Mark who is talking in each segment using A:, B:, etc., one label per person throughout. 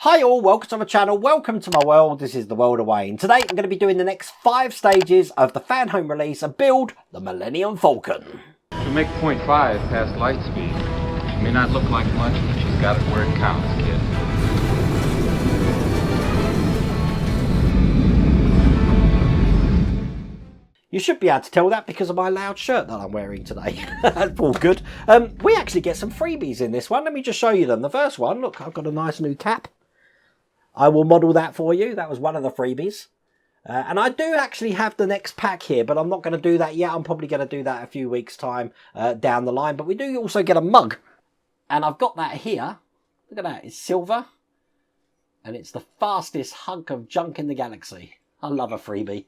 A: Hi all, welcome to my channel, welcome to my world. This is the world of Wayne. Today I'm going to be doing the next 5 stages of the Fanhome release and build the Millennium Falcon.
B: To make 0.5 past light speed, it may not look like much, but she's got it where it counts, kid.
A: You should be able to tell that because of my loud shirt that I'm wearing today. That's all good. We actually get some freebies in this one. Let me just show you them. The first one, look, I've got a nice new cap. I will model that for you. That was one of the freebies. And I do actually have the next pack here, but I'm not going to do that yet. I'm probably going to do that a few weeks' time down the line. But we do also get a mug. And I've got that here. Look at that. It's silver. And it's the fastest hunk of junk in the galaxy. I love a freebie.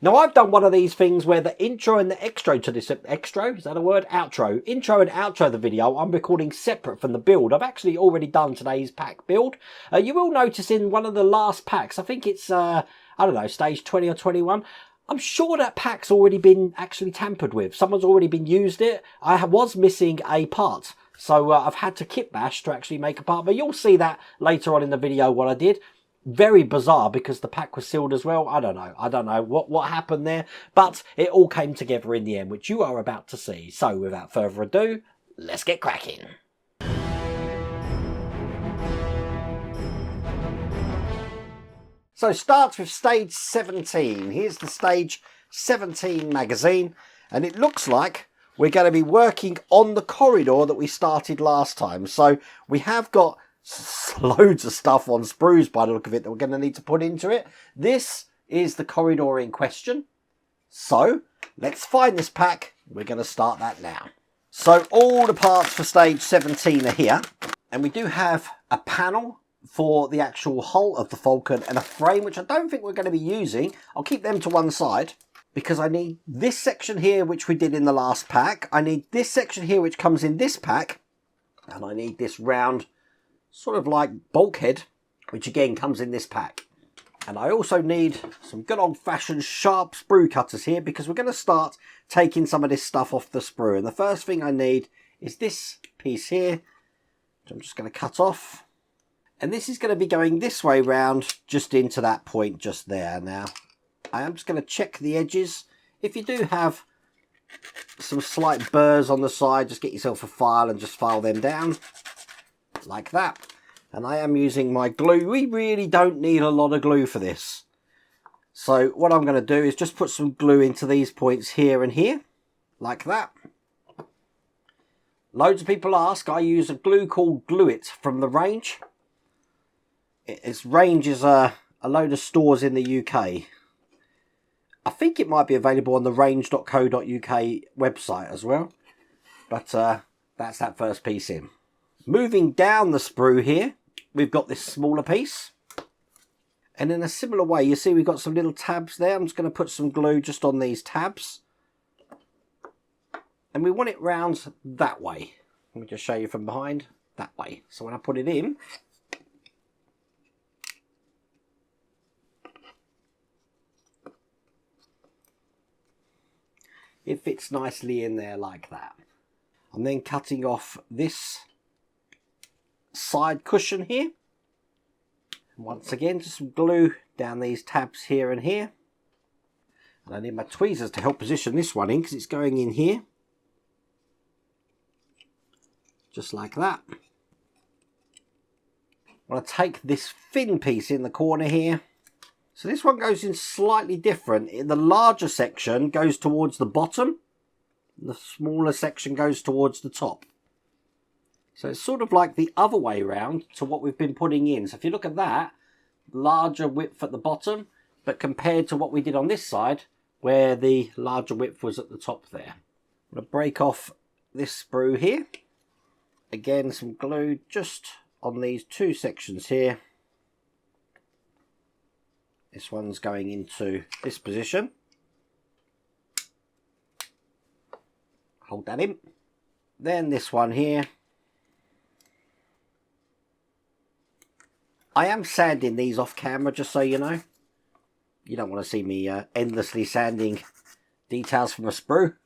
A: Now, I've done one of these things where the intro and the extra to this... Extra? Is that a word? Outro. Intro and outro of the video, I'm recording separate from the build. I've actually already done today's pack build. You will notice in one of the last packs, I think it's, I don't know, stage 20 or 21, I'm sure that pack's already been actually tampered with. Someone's already been used it. I was missing a part. So I've had to kit bash to actually make a part. But you'll see that later on in the video what I did. Very bizarre because the pack was sealed as well. I don't know what happened there, but it all came together in the end, which you are about to see. So without further ado, let's get cracking. So starts with stage 17. Here's the stage 17 magazine, and it looks like we're going to be working on the corridor that we started last time. So we have got loads of stuff on sprues by the look of it that we're going to need to put into it. This is the corridor in question. So let's find this pack. We're going to start that now. So all the parts for stage 17 are here. And we do have a panel for the actual hull of the Falcon and a frame, which I don't think we're going to be using. I'll keep them to one side because I need this section here, which we did in the last pack. I need this section here, which comes in this pack. And I need this round sort of like bulkhead, which again comes in this pack. And I also need some good old-fashioned sharp sprue cutters here because we're going to start taking some of this stuff off the sprue. And the first thing I need is this piece here, which I'm just going to cut off. And this is going to be going this way round just into that point just there. Now I am just going to check the edges. If you do have some slight burrs on the side, just get yourself a file and just file them down like that. And I am using my glue. We really don't need a lot of glue for this. So what I'm going to do is just put some glue into these points here and here, like that. Loads of people ask, I use a glue called Glue It from the Range. Its Range is a load of stores in the UK. I think it might be available on the range.co.uk website as well. But that's that first piece in. Moving down the sprue here, we've got this smaller piece. And in a similar way, you see we've got some little tabs there. I'm just going to put some glue just on these tabs. And we want it round that way. Let me just show you from behind, that way. So when I put it in, it fits nicely in there like that. I'm then cutting off this side cushion here. Once again, just some glue down these tabs here and here. And I need my tweezers to help position this one in because it's going in here. Just like that. I want to take this thin piece in the corner here. So this one goes in slightly different. The larger section goes towards the bottom. The smaller section goes towards the top. So it's sort of like the other way round to what we've been putting in. So if you look at that, larger width at the bottom, but compared to what we did on this side, where the larger width was at the top there. I'm going to break off this sprue here. Again, some glue just on these two sections here. This one's going into this position. Hold that in. Then this one here. I am sanding these off camera, just so you know. You don't want to see me endlessly sanding details from a sprue.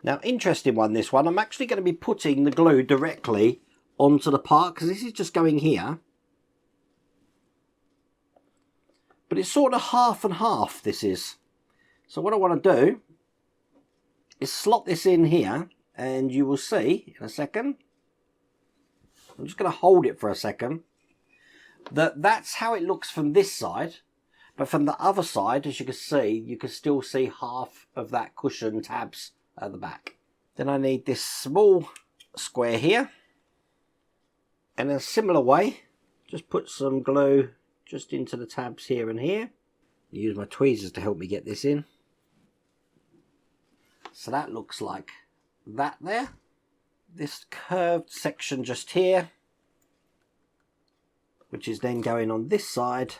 A: Now, interesting one, this one. I'm actually going to be putting the glue directly onto the part, because this is just going here. But it's sort of half and half, this is. So what I want to do is slot this in here, and you will see in a second. I'm just going to hold it for a second. That's how it looks from this side. But from the other side, as you can see, you can still see half of that cushion tabs at the back. Then I need this small square here. And in a similar way, just put some glue just into the tabs here and here. Use my tweezers to help me get this in. So that looks like that there. This curved section just here, which is then going on this side.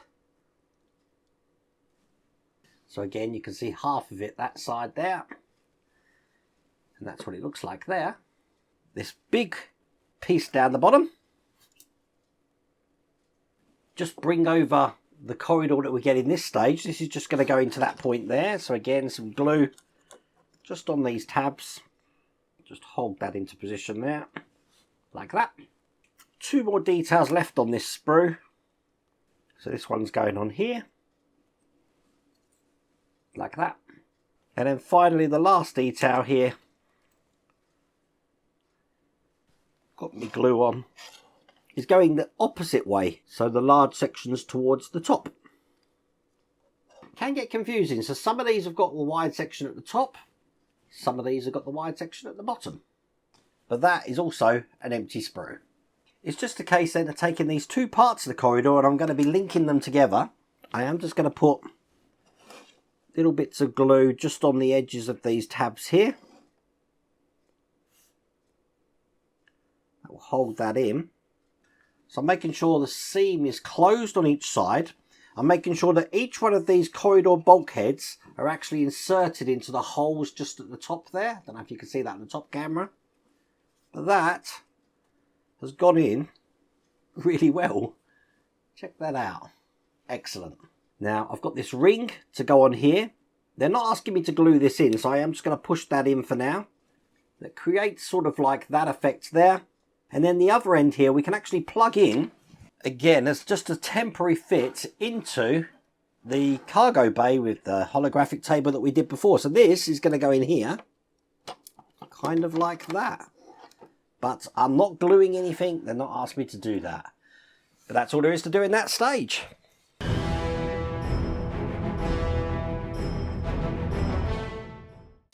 A: So again, you can see half of it that side there. And that's what it looks like there. This big piece down the bottom. Just bring over the corridor that we get in this stage. This is just going to go into that point there. So again, some glue just on these tabs. Just hold that into position there, like that. Two more details left on this sprue. So this one's going on here, like that. And then finally the last detail here. Got my glue on. Is going the opposite way. So the large section's towards the top. Can get confusing. So some of these have got the wide section at the top. Some of these have got the wide section at the bottom. But that is also an empty sprue. It's just a case then of taking these two parts of the corridor, and I'm going to be linking them together. I am just going to put little bits of glue just on the edges of these tabs here. That will hold that in. So I'm making sure the seam is closed on each side. I'm making sure that each one of these corridor bulkheads are actually inserted into the holes just at the top there. I don't know if you can see that in the top camera. But that has gone in really well. Check that out. Excellent. Now I've got this ring to go on here. They're not asking me to glue this in, so I am just going to push that in for now. That creates sort of like that effect there. And then the other end here we can actually plug in, again, as just a temporary fit into the cargo bay with the holographic table that we did before. So this is going to go in here, kind of like that. But I'm not gluing anything. They're not asking me to do that. But that's all there is to do in that stage.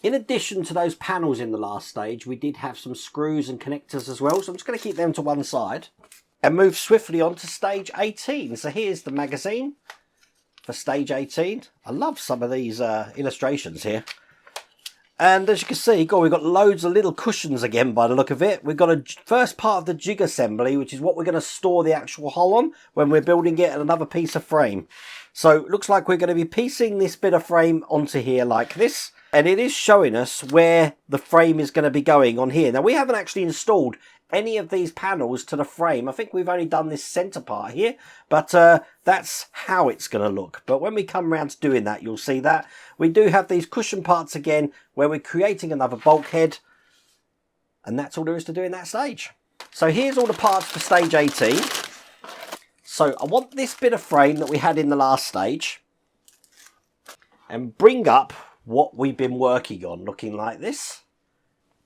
A: In addition to those panels in the last stage, we did have some screws and connectors as well. So I'm just going to keep them to one side and move swiftly on to stage 18. So here's the magazine for stage 18. I love some of these illustrations here. And as you can see, we've got loads of little cushions again by the look of it. We've got a first part of the jig assembly, which is what we're going to store the actual hull on when we're building it, and another piece of frame. So it looks like we're going to be piecing this bit of frame onto here like this. And it is showing us where the frame is going to be going on here. Now, we haven't actually installed any of these panels to the frame. I think we've only done this center part here, but that's how it's going to look. But when we come around to doing that, you'll see that we do have these cushion parts again where we're creating another bulkhead, and that's all there is to do in that stage. So here's all the parts for stage 18. So I want this bit of frame that we had in the last stage and bring up what we've been working on, looking like this.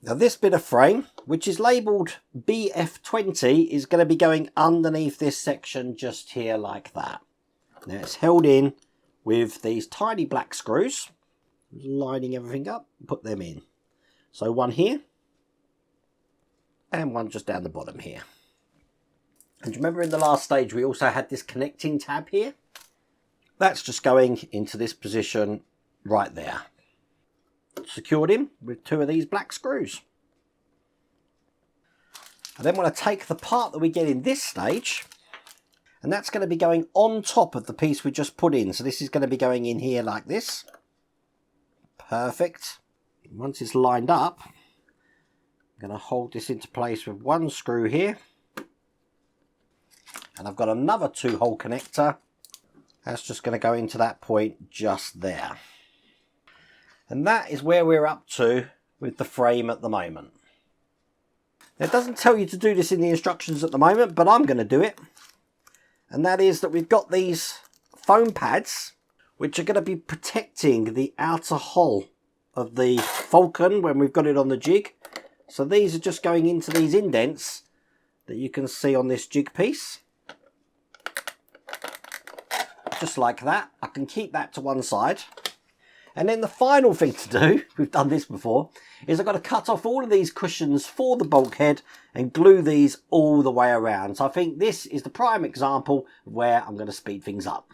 A: Now this bit of frame, which is labelled BF20, is going to be going underneath this section just here like that. Now it's held in with these tiny black screws, lining everything up, put them in. So one here, and one just down the bottom here. And remember in the last stage we also had this connecting tab here? That's just going into this position right there. Secured in with two of these black screws. I then want to take the part that we get in this stage, and that's going to be going on top of the piece we just put in. So this is going to be going in here like this. Perfect. Once it's lined up, I'm going to hold this into place with one screw here. And I've got another 2-hole connector. That's just going to go into that point just there. And that is where we're up to with the frame at the moment. Now, it doesn't tell you to do this in the instructions at the moment, but I'm going to do it. And that is that we've got these foam pads, which are going to be protecting the outer hull of the Falcon when we've got it on the jig. So these are just going into these indents that you can see on this jig piece. Just like that. I can keep that to one side. And then the final thing to do, we've done this before, is I've got to cut off all of these cushions for the bulkhead and glue these all the way around. So I think this is the prime example where I'm going to speed things up.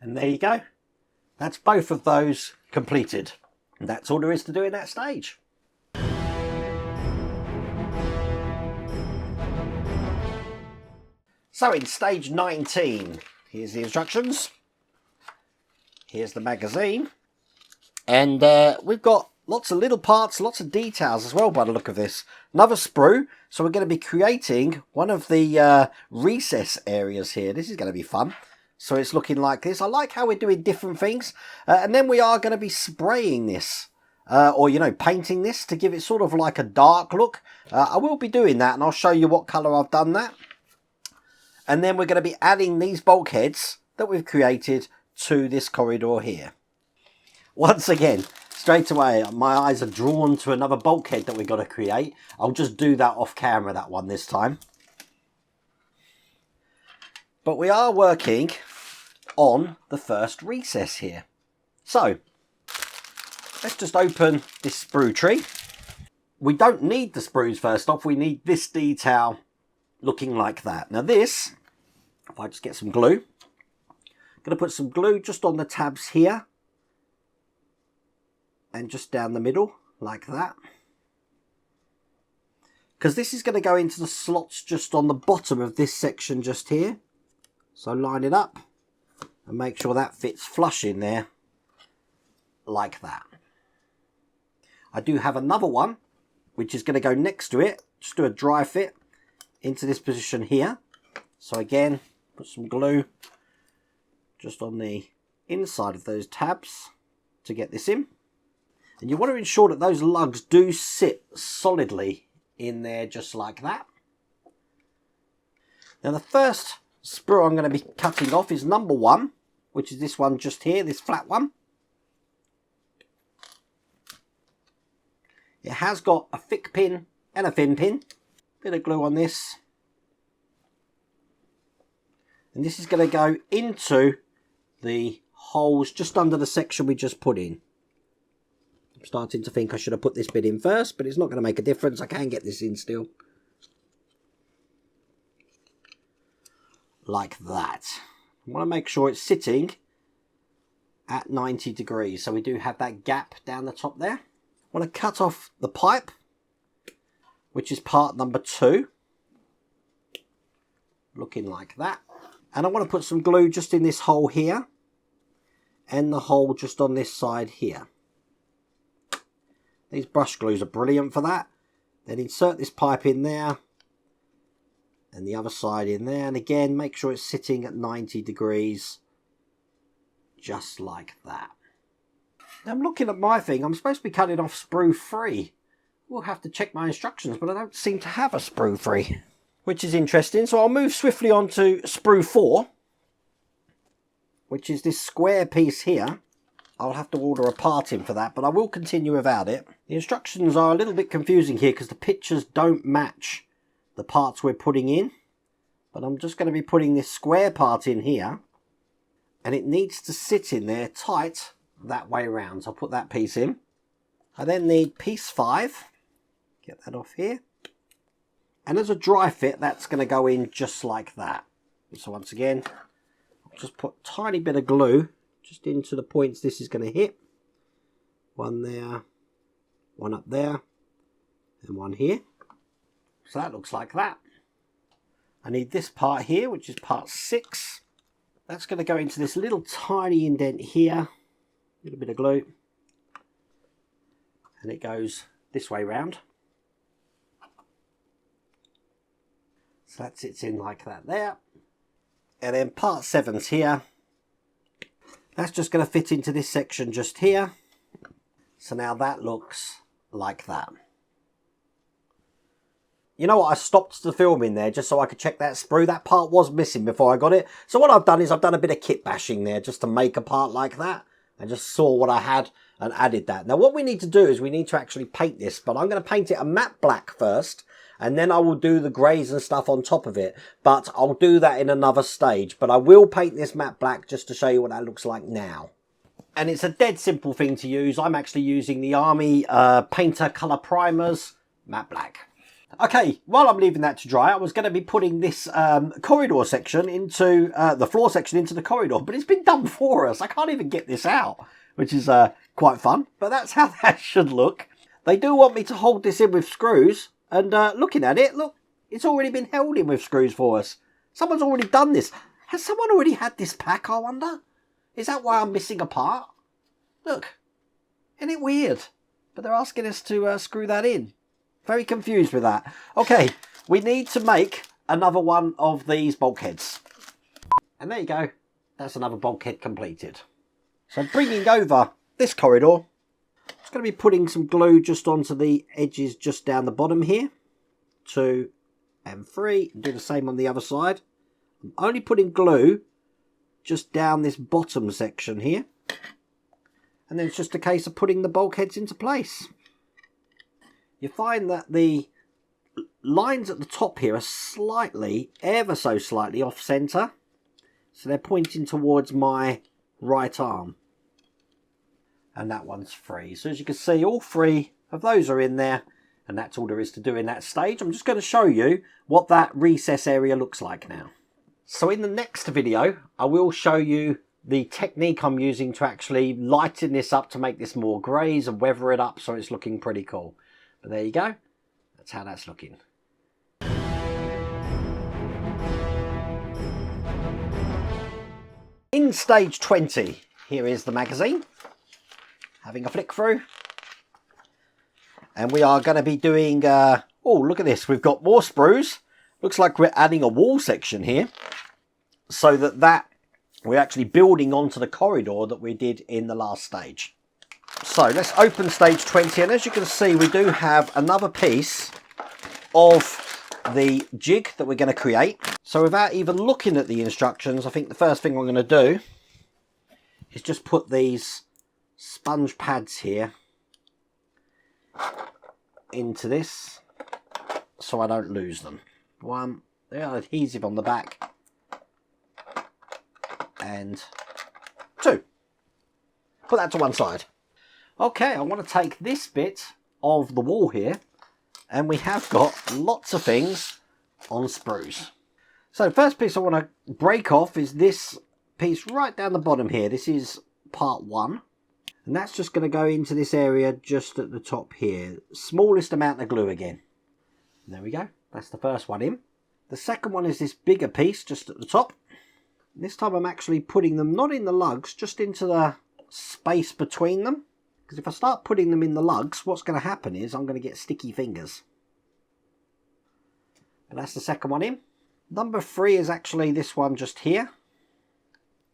A: And there you go. That's both of those completed. And that's all there is to do in that stage. So in stage 19, here's the instructions. Here's the magazine. And we've got lots of little parts, lots of details as well by the look of this. Another sprue. So we're going to be creating one of the recess areas here. This is going to be fun. So it's looking like this. I like how we're doing different things. And then we are going to be spraying this. Or, you know, painting this to give it sort of like a dark look. I will be doing that and I'll show you what colour I've done that. And then we're going to be adding these bulkheads that we've created to this corridor here. Once again, straight away, my eyes are drawn to another bulkhead that we've got to create. I'll just do that off camera, that one this time. But we are working on the first recess here. So, let's just open this sprue tree. We don't need the sprues first off, we need this detail looking like that. Now this, if I just get some glue, I'm going to put some glue just on the tabs here. And just down the middle, like that. Because this is going to go into the slots just on the bottom of this section just here. So line it up and make sure that fits flush in there, like that. I do have another one, which is going to go next to it. Just do a dry fit into this position here. So again, put some glue just on the inside of those tabs to get this in. And you want to ensure that those lugs do sit solidly in there just like that. Now the first sprue I'm going to be cutting off is number 1, which is this one just here, this flat one. It has got a thick pin and a thin pin. Bit of glue on this. And this is going to go into the holes just under the section we just put in. I'm starting to think I should have put this bit in first, but it's not going to make a difference. I can get this in still. Like that. I want to make sure it's sitting at 90 degrees. So we do have that gap down the top there. I want to cut off the pipe, which is part number 2. Looking like that. And I want to put some glue just in this hole here. And the hole just on this side here. These brush glues are brilliant for that. Then insert this pipe in there. And the other side in there. And again, make sure it's sitting at 90 degrees. Just like that. Now I'm looking at my thing. I'm supposed to be cutting off sprue 3. We'll have to check my instructions, but I don't seem to have a sprue 3. Which is interesting. So I'll move swiftly on to sprue 4. Which is this square piece here. I'll have to order a part in for that, but I will continue without it. The instructions are a little bit confusing here because the pictures don't match the parts we're putting in. But I'm just going to be putting this square part in here. and it needs to sit in there tight that way around. So I'll put that piece in. I then need piece 5. Get that off here. And as a dry fit, that's going to go in just like that. So once again, I'll just put a tiny bit of glue just into the points this is going to hit. One there, one up there, and one here. So that looks like that. I need this part here, which is part 6. That's going to go into this little tiny indent here. A little bit of glue. And it goes this way round. So that sits in like that there. And then part 7's here. That's just going to fit into this section just here. So now that looks like that. You know what, I stopped the filming there just so I could check that sprue. That part was missing before I got it. So what I've done is I've done a bit of kit bashing there just to make a part like that. I just saw what I had and added that. Now what we need to do is we need to actually paint this. But I'm going to paint it a matte black first. And then I will do the greys and stuff on top of it. But I'll do that in another stage. But I will paint this matte black just to show you what that looks like now. And it's a dead simple thing to use. I'm actually using the Army Painter Colour Primers matte black. Okay, while I'm leaving that to dry, I was going to be putting this corridor section into the floor section into the corridor. But it's been done for us. I can't even get this out, which is quite fun. But that's how that should look. They do want me to hold this in with screws. And looking at it, look, it's already been held in with screws for us. Someone's already done this. Has someone already had this pack, I wonder? Is that why I'm missing a part? Look, isn't it weird? But they're asking us to screw that in. Very confused with that. Okay, we need to make another one of these bulkheads. And there you go. That's another bulkhead completed. So bringing over this corridor, I'm going to be putting some glue just onto the edges just down the bottom here. 2 and 3. And do the same on the other side. I'm only putting glue just down this bottom section here. And then it's just a case of putting the bulkheads into place. You find that the lines at the top here are slightly, ever so slightly off centre. So they're pointing towards my right arm. And that one's free. So as you can see, all 3 of those are in there. And that's all there is to do in that stage. I'm just going to show you what that recess area looks like now. So in the next video, I will show you the technique I'm using to actually lighten this up to make this more greys and weather it up so it's looking pretty cool. But there you go. That's how that's looking. In stage 20, here is the magazine. Having a flick through. And we are going to be doing, oh, look at this. We've got more sprues. Looks like we're adding a wall section here. So that we're actually building onto the corridor that we did in the last stage. So let's open stage 20. And as you can see, we do have another piece of the jig that we're going to create. So without even looking at the instructions, I think the first thing I'm going to do is just put these sponge pads here into this so I don't lose them. 1, they are adhesive on the back, and 2. Put that to one side. Okay, I want to take this bit of the wall here, and we have got lots of things on sprues. So the first piece I want to break off is this piece right down the bottom here. This is part 1. And that's just going to go into this area just at the top here. Smallest amount of glue again. And there we go. That's the first one in. The second one is this bigger piece just at the top. This time I'm actually putting them not in the lugs, just into the space between them. Because if I start putting them in the lugs, what's going to happen is I'm going to get sticky fingers. And that's the second one in. Number 3 is actually this one just here.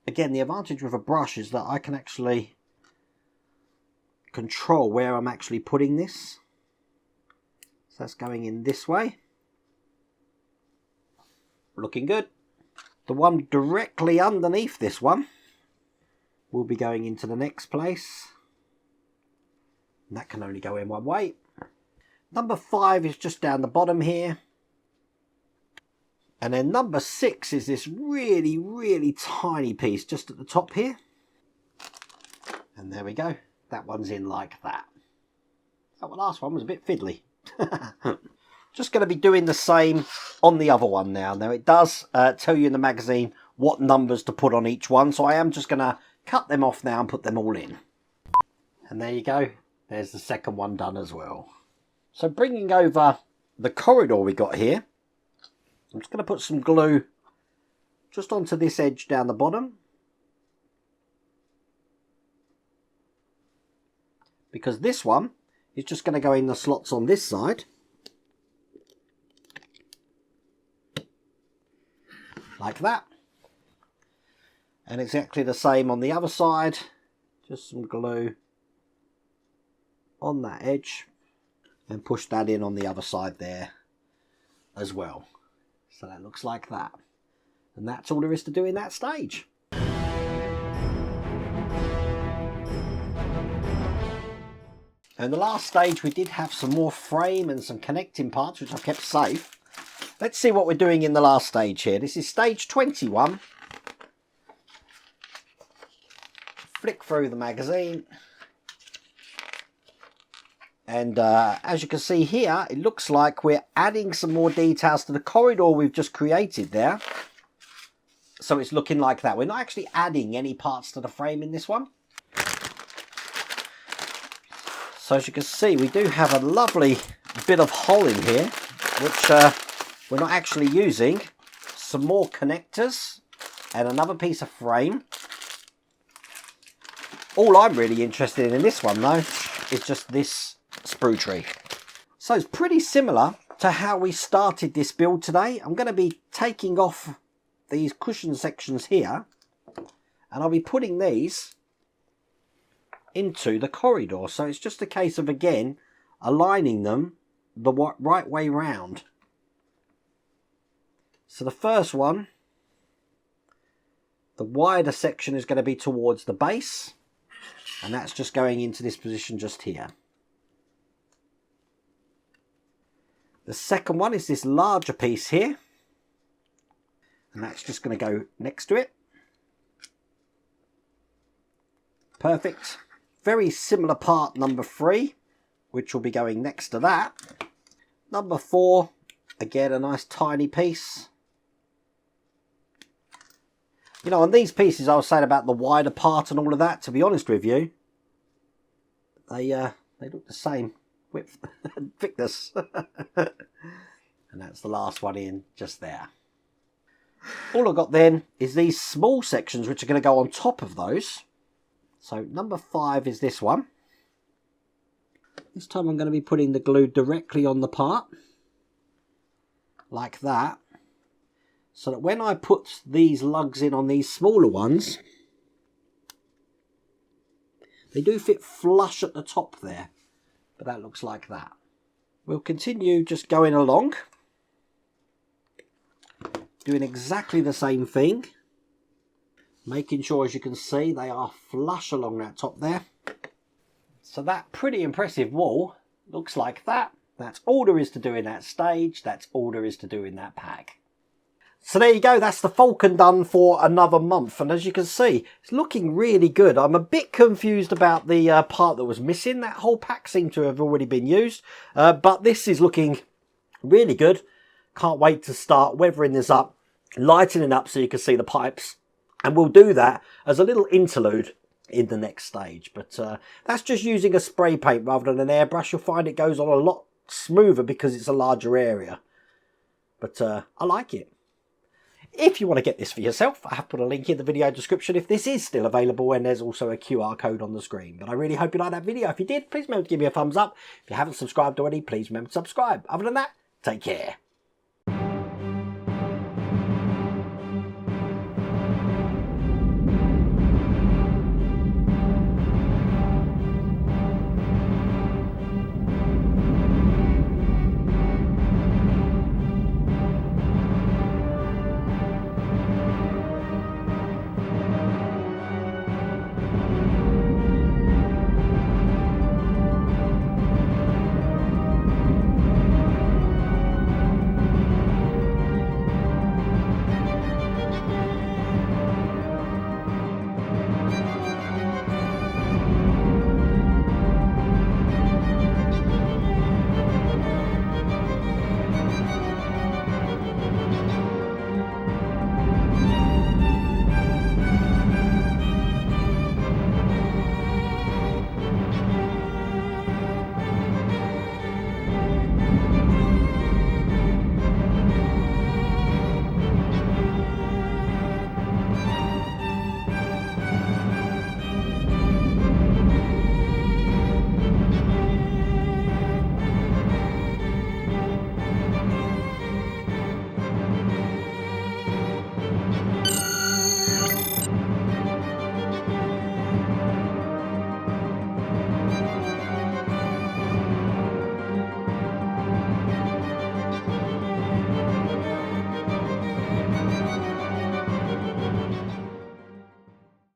A: Again, the advantage with a brush is that I can actually control where I'm actually putting this. So that's going in this way. Looking good. The one directly underneath this one will be going into the next place. And that can only go in one way. Number 5 is just down the bottom here. And then number 6 is this really, really tiny piece just at the top here. And there we go. That one's in like that. That last one was a bit fiddly. Just going to be doing the same on the other one now. Now it does tell you in the magazine what numbers to put on each one. So I am just going to cut them off now and put them all in. And there you go. There's the second one done as well. So bringing over the corridor we got here. I'm just going to put some glue just onto this edge down the bottom. Because this one is just going to go in the slots on this side. Like that. And exactly the same on the other side. Just some glue on that edge. And push that in on the other side there as well. So that looks like that. And that's all there is to do in that stage. And the last stage we did have some more frame and some connecting parts which I've kept safe. Let's see what we're doing in the last stage here. This is stage 21. Flick through the magazine. And as you can see here, it looks like we're adding some more details to the corridor we've just created there. So it's looking like that. We're not actually adding any parts to the frame in this one. So as you can see, we do have a lovely bit of hole in here, which we're not actually using. Some more connectors and another piece of frame. All I'm really interested in this one though is just this sprue tree. So it's pretty similar to how we started this build today. I'm going to be taking off these cushion sections here and I'll be putting these into the corridor. So it's just a case of, again, aligning them the right way round. So the first one, the wider section is going to be towards the base, and that's just going into this position just here. The second one is this larger piece here, and that's just going to go next to it. Perfect. Very similar part number 3, which will be going next to that. Number 4, again a nice tiny piece. You know, on these pieces I was saying about the wider part and all of that, to be honest with you, they look the same width and thickness. And that's the last one in just there. All I've got then is these small sections which are going to go on top of those. So number 5 is this one. This time I'm going to be putting the glue directly on the part. Like that. So that when I put these lugs in on these smaller ones, they do fit flush at the top there. But that looks like that. We'll continue just going along. Doing exactly the same thing. Making sure, as you can see, they are flush along that top there. So that pretty impressive wall looks like that. That's all there is to do in that stage. That's all there is to do in that pack. So there you go. That's the Falcon done for another month. And as you can see, it's looking really good. I'm a bit confused about the part that was missing. That whole pack seemed to have already been used. But this is looking really good. Can't wait to start weathering this up, lightening up so you can see the pipes. And we'll do that as a little interlude in the next stage. But that's just using a spray paint rather than an airbrush. You'll find it goes on a lot smoother because it's a larger area. But I like it. If you want to get this for yourself, I have put a link in the video description if this is still available, and there's also a QR code on the screen. But I really hope you liked that video. If you did, please remember to give me a thumbs up. If you haven't subscribed already, please remember to subscribe. Other than that, take care.